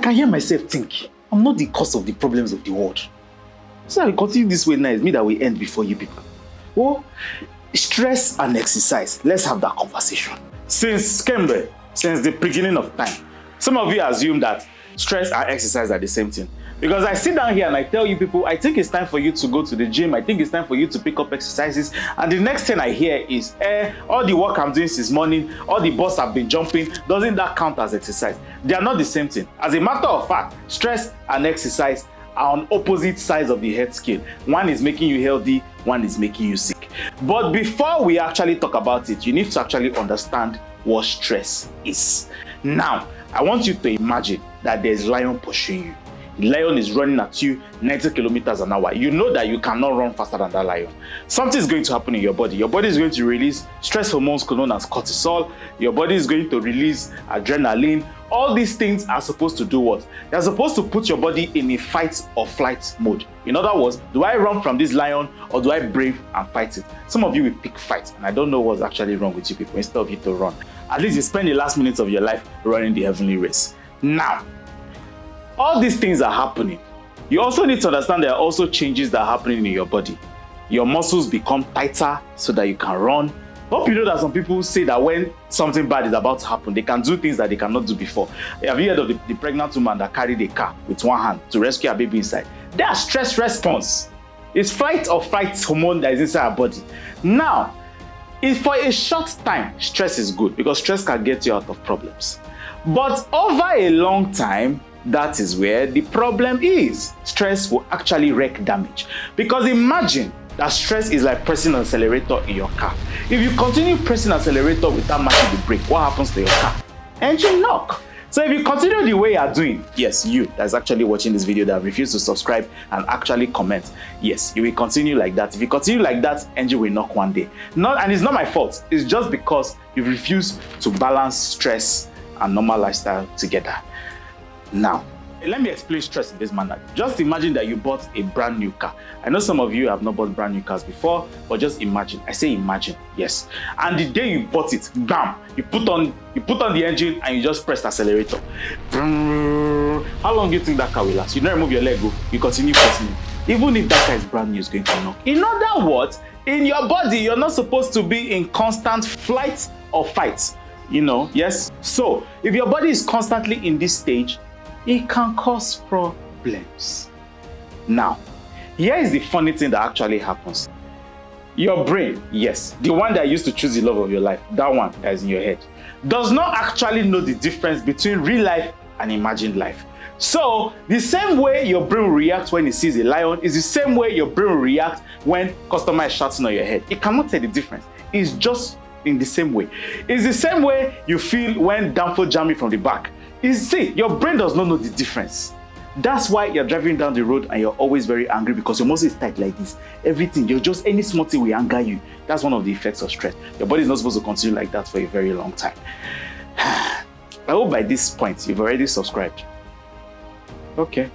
can hear myself think, I'm not the cause of the problems of the world. So I continue this way now, it's me that will end before you people. Oh, stress and exercise. Let's have that conversation. Since the beginning of time, some of you assume that stress and exercise are the same thing. Because I sit down here and I tell you people, I think it's time for you to go to the gym. I think it's time for you to pick up exercises. And the next thing I hear is, all the work I'm doing since morning, all the bus I've been jumping, doesn't that count as exercise? They are not the same thing. As a matter of fact, stress and exercise are on opposite sides of the health scale. One is making you healthy, one is making you sick. But before we actually talk about it, you need to actually understand what stress is. Now, I want you to imagine that there's a lion pursuing you. The lion is running at you 90 kilometers an hour. You know that you cannot run faster than that lion. Something is going to happen in your body. Your body is going to release stress hormones known as cortisol. Your body is going to release adrenaline. All these things are supposed to do what? They're supposed to put your body in a fight or flight mode. In other words, do I run from this lion or do I brave and fight it? Some of you will pick fight, and I don't know what's actually wrong with you people. Instead of you to run, at least you spend the last minutes of your life running the heavenly race. Now, all these things are happening. You also need to understand there are also changes that are happening in your body. Your muscles become tighter so that you can run. Hope you know that some people say that when something bad is about to happen, they can do things that they cannot do before. Have you heard of the pregnant woman that carried a car with one hand to rescue her baby inside? That stress response. It's fight or flight hormone that is inside her body. Now, if for a short time, stress is good because stress can get you out of problems. But over a long time, that is where the problem is. Stress will actually wreak damage. Because imagine that stress is like pressing an accelerator in your car. If you continue pressing accelerator without matching the brake, what happens to your car? Engine knock. So if you continue the way you are doing, yes, you that's actually watching this video that refused to subscribe and actually comment, yes, you will continue like that. If you continue like that, engine will knock one day. And it's not my fault. It's just because you refuse to balance stress and normal lifestyle together. Now, let me explain stress in this manner. Just imagine that you bought a brand new car. I know some of you have not bought brand new cars before, but just imagine. I say imagine, yes. And the day you bought it, bam, you put on the engine and you just press the accelerator. How long do you think that car will last? You don't remove your leg, you continue pressing it. Even if that car is brand new, it's going to knock. In other words, in your body, you're not supposed to be in constant flight or fight. You know, yes? So, if your body is constantly in this stage, it can cause problems. Now, here is the funny thing that actually happens. Your brain, yes, the one that used to choose the love of your life, that one that is in your head, does not actually know the difference between real life and imagined life. So, the same way your brain will react when it sees a lion is the same way your brain will react when customer is shouting on your head. It cannot tell the difference. It's just in the same way. It's the same way you feel when downfall jamming from the back. See, your brain does not know the difference. That's why you're driving down the road and you're always very angry because your muscle is tight like this. Everything, any small thing will anger you. That's one of the effects of stress. Your body is not supposed to continue like that for a very long time. I hope by this point you've already subscribed. Okay.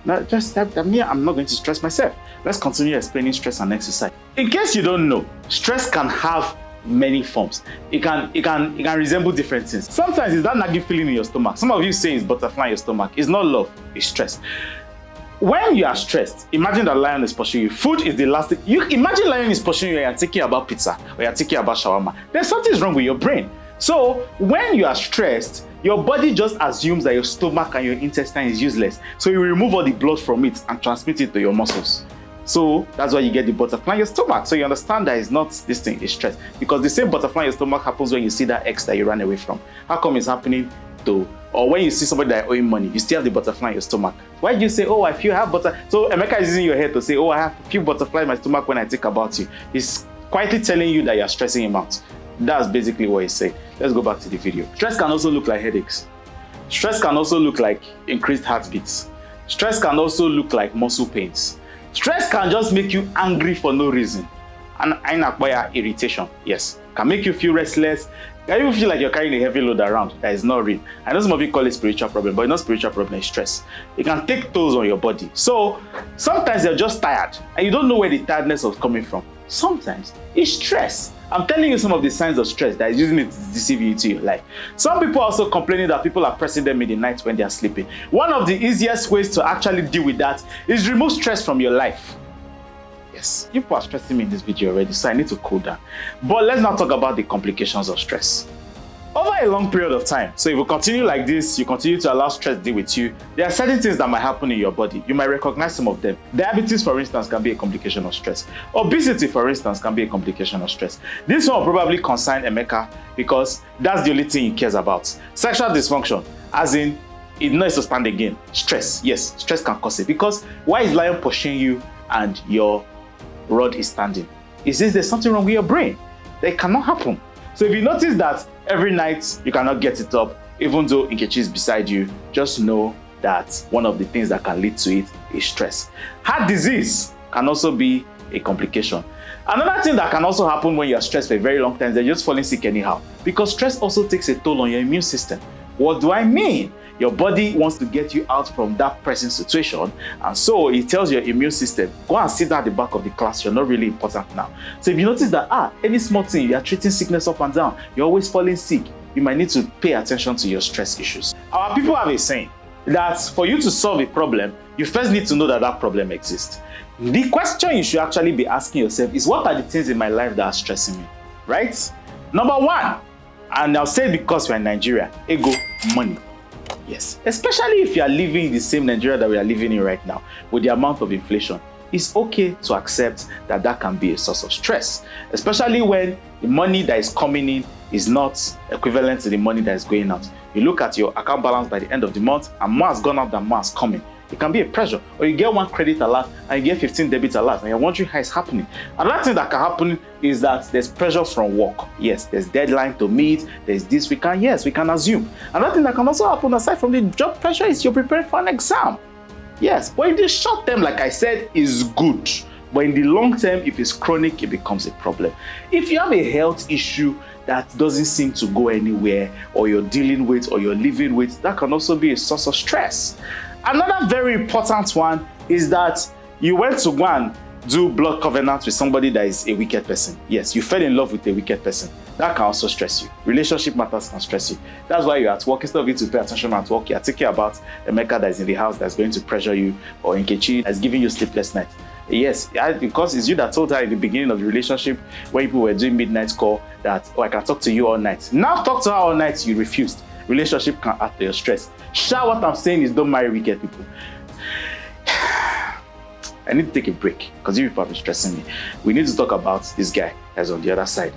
Now I'm not going to stress myself. Let's continue explaining stress and exercise. In case you don't know, stress can have many forms. It can resemble different things. Sometimes it's that nagging feeling in your stomach. Some of you say it's butterfly in your stomach. It's not love, it's stress. When you are stressed, imagine that lion is pursuing you. Food is the last thing. You imagine lion is pursuing you and you're thinking about pizza or you're thinking about shawarma. Then something's wrong with your brain. So when you are stressed, your body just assumes that your stomach and your intestine is useless. So you remove all the blood from it and transmit it to your muscles. So that's why you get the butterfly in your stomach. So you understand that it's not this thing, it's stress. Because the same butterfly in your stomach happens when you see that ex that you ran away from. How come it's happening or when you see somebody that owing money, you still have the butterfly in your stomach. Why do you say, oh, I feel I have butterfly? So Emeka is using your head to say, oh, I have a few butterflies in my stomach when I think about you. He's quietly telling you that you're stressing him out. That's basically what he's saying. Let's go back to the video. Stress can also look like headaches. Stress can also look like increased heartbeats. Stress can also look like muscle pains. Stress can just make you angry for no reason. And irritation, yes. Can make you feel restless. Can even feel like you're carrying a heavy load around that is not real. I know some of you call it spiritual problem, but it's not spiritual problem, it's stress. It can take tolls on your body. So sometimes you're just tired and you don't know where the tiredness is coming from. Sometimes it's stress. I'm telling you some of the signs of stress that is using it to deceive you into your life. Some people are also complaining that people are pressing them in the night when they are sleeping. One of the easiest ways to actually deal with that is remove stress from your life. Yes, people are stressing me in this video already, so I need to cool down. But let's now talk about the complications of stress. Over a long period of time, so if you continue like this, you continue to allow stress to deal with you, there are certain things that might happen in your body. You might recognize some of them. Diabetes, for instance, can be a complication of stress. Obesity, for instance, can be a complication of stress. This one will probably concern Emeka because that's the only thing he cares about. Sexual dysfunction, as in, it knows to stand again. Stress, yes, stress can cause it. Because why is lion pushing you and your rod is standing? Is this there's something wrong with your brain? That cannot happen. So if you notice that every night you cannot get it up, even though Nkechi is beside you, just know that one of the things that can lead to it is stress. Heart disease can also be a complication. Another thing that can also happen when you're stressed for a very long time is that you're just falling sick anyhow, because stress also takes a toll on your immune system. What do I mean? Your body wants to get you out from that pressing situation, and so it tells your immune system, go and sit down at the back of the class, you're not really important now. So if you notice that any small thing, you are treating sickness up and down, you're always falling sick, you might need to pay attention to your stress issues. Our people have a saying that for you to solve a problem, you first need to know that that problem exists. The question you should actually be asking yourself is, what are the things in my life that are stressing me, right? Number one, and I'll say it because we're in Nigeria, ego, money. Yes, especially if you are living in the same Nigeria that we are living in right now, with the amount of inflation, it's okay to accept that that can be a source of stress, especially when the money that is coming in is not equivalent to the money that is going out. You look at your account balance by the end of the month, and more has gone out than more has come in. It can be a pressure. Or you get one credit alert and you get 15 debit alerts and you're wondering how it's happening. Another thing that can happen is that there's pressure from work. Yes, there's deadline to meet, there's this, we can assume. Another thing that can also happen aside from the job pressure is you're preparing for an exam. Yes, but in the short term, like I said, is good. But in the long term, if it's chronic, it becomes a problem. If you have a health issue that doesn't seem to go anywhere, or you're dealing with, or you're living with, that can also be a source of stress. Another very important one is that you went to go and do blood covenant with somebody that is a wicked person. Yes, you fell in love with a wicked person. That can also stress you. Relationship matters can stress you. That's why you're at work. Instead of you to pay attention at work, you're thinking about Emeka that is in the house that's going to pressure you, or Nkechi that's giving you sleepless nights. Yes, because it's you that told her in the beginning of the relationship when people were doing midnight call that, I can talk to you all night. Now talk to her all night, you refused. Relationship can add to your stress. Sure, what I'm saying is don't marry wicked people. I need to take a break because you people are stressing me. We need to talk about this guy that's on the other side,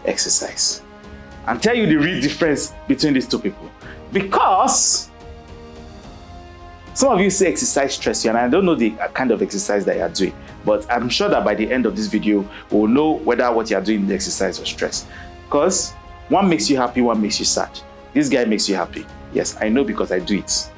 exercise, and tell you the real difference between these two people. Because some of you say exercise stress you, and I don't know the kind of exercise that you are doing, but I'm sure that by the end of this video, we'll know whether what you are doing is exercise or stress. Because one makes you happy, one makes you sad. This guy makes you happy. Yes, I know because I do it.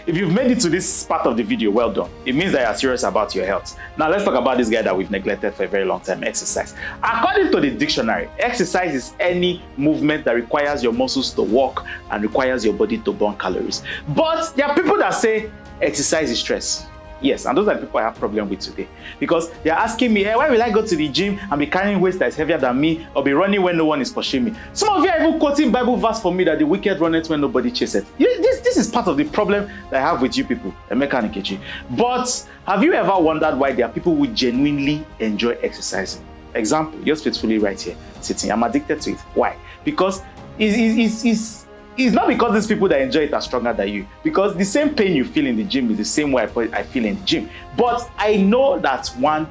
If you've made it to this part of the video, well done. It means that you're serious about your health. Now let's talk about this guy that we've neglected for a very long time, exercise. According to the dictionary, exercise is any movement that requires your muscles to work and requires your body to burn calories. But there are people that say exercise is stress. Yes, and those are the people I have problem with today. Because they're asking me, why will I go to the gym and be carrying weights that is heavier than me, or be running when no one is pushing me? Some of you are even quoting Bible verse for me that the wicked runneth when nobody chases. This is part of the problem that I have with you people, Emeka and Nkechi. But have you ever wondered why there are people who genuinely enjoy exercising? Example, yours faithfully right here, sitting. I'm addicted to it. Why? Because it's not because these people that enjoy it are stronger than you. Because the same pain you feel in the gym is the same way I feel in the gym. But I know that one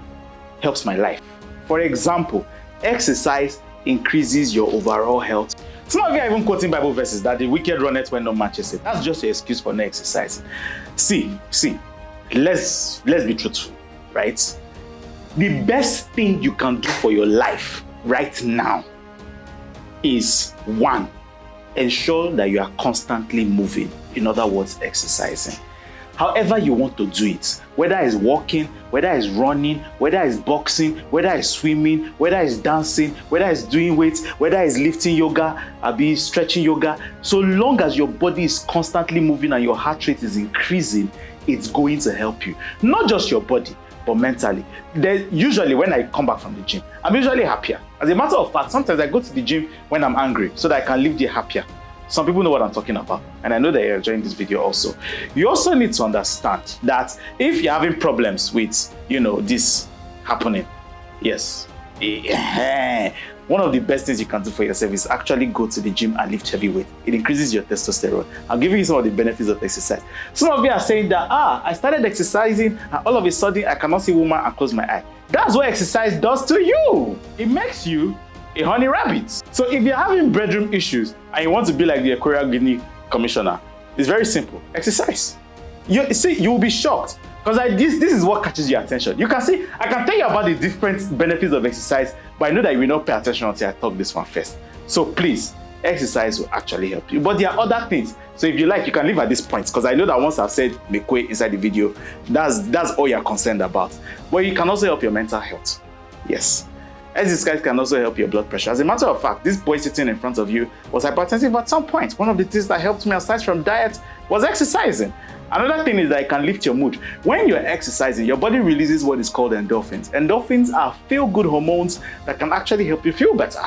helps my life. For example, exercise increases your overall health. Some of you are even quoting Bible verses that the wicked runneth when no man chases it. That's just an excuse for no exercise. See, let's be truthful, right? The best thing you can do for your life right now is one, ensure that you are constantly moving. In other words, exercising. However you want to do it, whether it's walking, whether it's running, whether it's boxing, whether it's swimming, whether it's dancing, whether it's doing weights, whether it's lifting yoga, or stretching yoga, so long as your body is constantly moving and your heart rate is increasing, it's going to help you. Not just your body, but mentally. Usually when I come back from the gym, I'm usually happier. As a matter of fact, sometimes I go to the gym when I'm angry so that I can leave there happier. Some people know what I'm talking about, and I know that you're enjoying this video also. You also need to understand that if you're having problems with, this happening, yes, one of the best things you can do for yourself is actually go to the gym and lift heavy weight. It increases your testosterone. I'll give you some of the benefits of exercise. Some of you are saying that, I started exercising and all of a sudden I cannot see woman and close my eye. That's what exercise does to you. It makes you a honey rabbit. So if you're having bedroom issues and you want to be like the Equatorial Guinea commissioner, it's very simple. Exercise. You will be shocked. Because this is what catches your attention. You can see, I can tell you about the different benefits of exercise, but I know that you will not pay attention until I talk this one first. So please, exercise will actually help you. But there are other things. So if you like, you can leave at this point, because I know that once I've said Mekwe inside the video, that's all you're concerned about. But you can also help your mental health. Yes. Exercise can also help your blood pressure. As a matter of fact, this boy sitting in front of you was hypertensive at some point. One of the things that helped me aside from diet was exercising. Another thing is that it can lift your mood. When you're exercising, your body releases what is called endorphins. Endorphins are feel-good hormones that can actually help you feel better.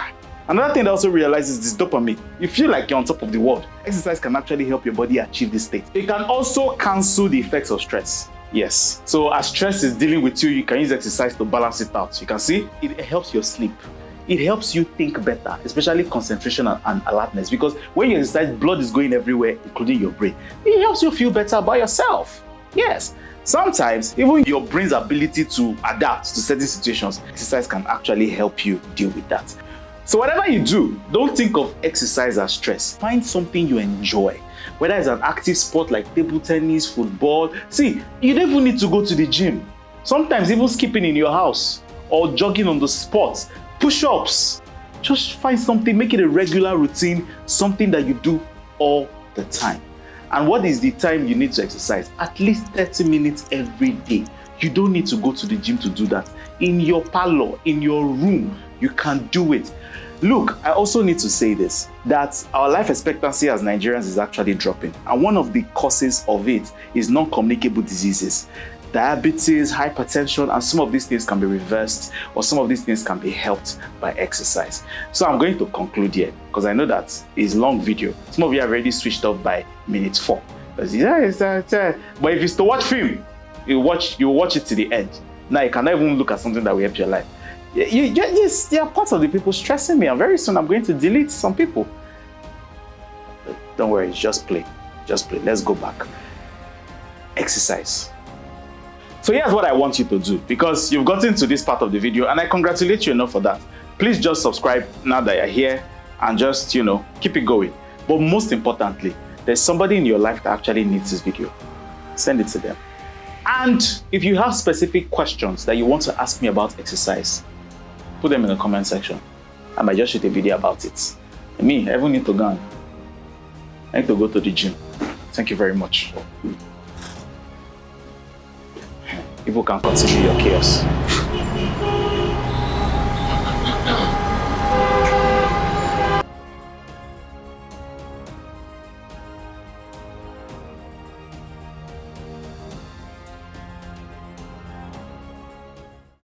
Another thing that also realizes is dopamine. You feel like you're on top of the world. Exercise can actually help your body achieve this state. It can also cancel the effects of stress. Yes. So as stress is dealing with you, you can use exercise to balance it out. You can see it helps your sleep. It helps you think better, especially concentration and alertness, because when you exercise, blood is going everywhere, including your brain. It helps you feel better about yourself. Yes. Sometimes, even your brain's ability to adapt to certain situations, exercise can actually help you deal with that. So whatever you do, don't think of exercise as stress. Find something you enjoy. Whether it's an active sport like table tennis, football. See, you don't even need to go to the gym. Sometimes even skipping in your house or jogging on the spot, push-ups. Just find something, make it a regular routine, something that you do all the time. And what is the time you need to exercise? At least 30 minutes every day. You don't need to go to the gym to do that. In your parlor, in your room, you can do it. Look, I also need to say this, that our life expectancy as Nigerians is actually dropping. And one of the causes of it is non-communicable diseases. Diabetes, hypertension, and some of these things can be reversed, or some of these things can be helped by exercise. So I'm going to conclude here, because I know that it's a long video. Some of you have already switched off by minute 4. But if it's to watch film, you watch it to the end. Now you cannot even look at something that will help your life. Yes, there are parts of the people stressing me, and very soon I'm going to delete some people. But don't worry, just play. Just play. Let's go back. Exercise. So here's what I want you to do, because you've gotten to this part of the video, and I congratulate you enough for that. Please just subscribe now that you're here, and just, keep it going. But most importantly, there's somebody in your life that actually needs this video. Send it to them. And if you have specific questions that you want to ask me about exercise, put them in the comment section. I might just shoot a video about it. Me, I even need to go. I need to go to the gym. Thank you very much. People can continue your chaos.